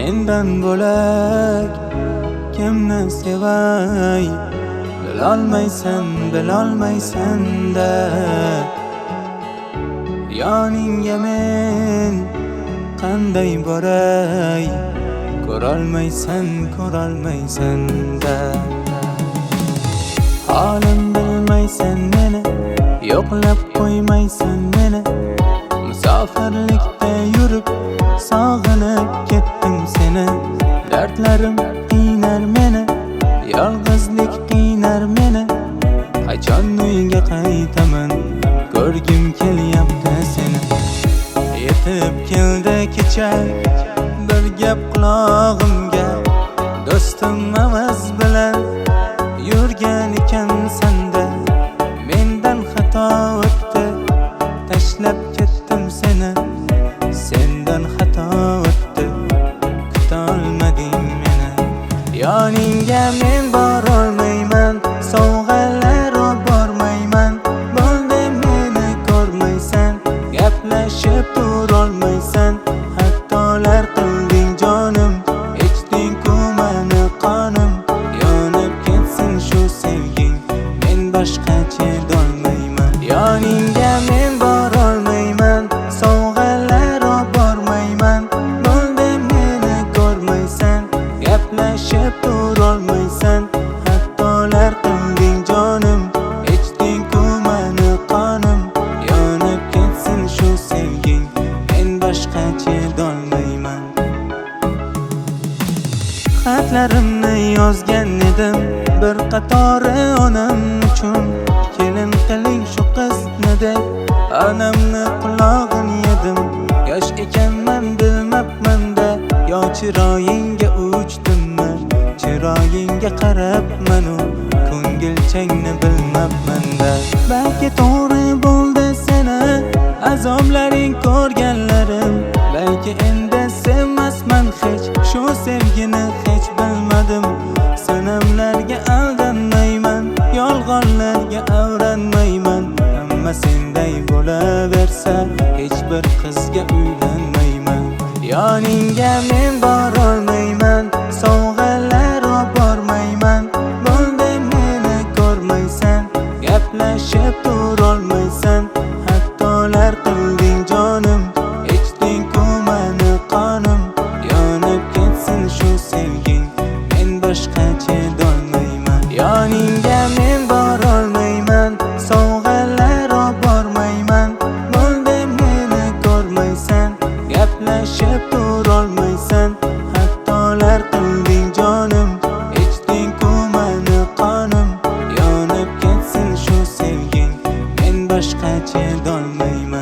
Sendan bo'lak kimni sevay, bilolmaysan-da. Yoningga men qanday boray, ko'rolmaysan-da. Holim bilmaysan meni, yo'qlab qo'ymaysan meni. Musofirlikda yurib sog'inib ketdim seni. Dardlarim qiynar meni, yolg'izlik qiynar meni. Qachon uyga qaytaman, ko'rgim kelyapti seni. Yetib keldi kecha bir gap qulog'imga, do'stim Avaz bilan yurgan ekansan-da. Mendan xato o'tdi, tashlab ketdim seni. Sendan xato o'tdi, kutolmading meni. Yoningga men borolmayman, sovg'alar bormayman. Bo'ldi meni ko'rmaysan, gaplashib turolmaysan. Xatolar qilding jonim, ichding-ku meni qonim. Yonib ketsin shu sevging, men boshqa chidolmayman. Yoningga men borolmayman, sovg'alar bormayman. Bo'ldi meni ko'rmaysan, gaplashib turolmaysan. Xatolar qilding jonim, ichding-ku meni qonim. Yonib ketsin shu sevging, men boshqa chidolmayman. Xatlarimni yozgan edim bir qatori onam uchun. Kelin qiling shu qizni deb onamni qulog'ini yedim. Yosh ekanman bilmabman-da, yo chiroyingga uchdimmi? Chiroyingga qarabman-u, ko'ngilchangni bilmabman-da. Balki to'g'ri bo'ldi seni azoblaring ko'rganlarim. Balki endi sevmasman hech, shu sevgini hech bilmadim. Sanamlarga aldanmayman, yolg'onlarga avranmayman. Hamma senday bo'laversa, hech bir qizga uylanmayman. Yoningga men borolmayman, sovg'alar bormayman. Bo'ldi meni ko'rmaysan, gaplashib turolmaysan. Xatolar qilding jonim, ichding-ku meni qonim. Yonib ketsin shu sevging, men boshqa chidolmayman. Yoningga men borolmayman, sovg'alar bormayman. Bo'ldi meni ko'rmaysan, gaplashib turolmaysan. Xatolar qilding jonim, ichding-ku meni qonim. Yonib ketsin shu sevging, men boshqa chidolmayman.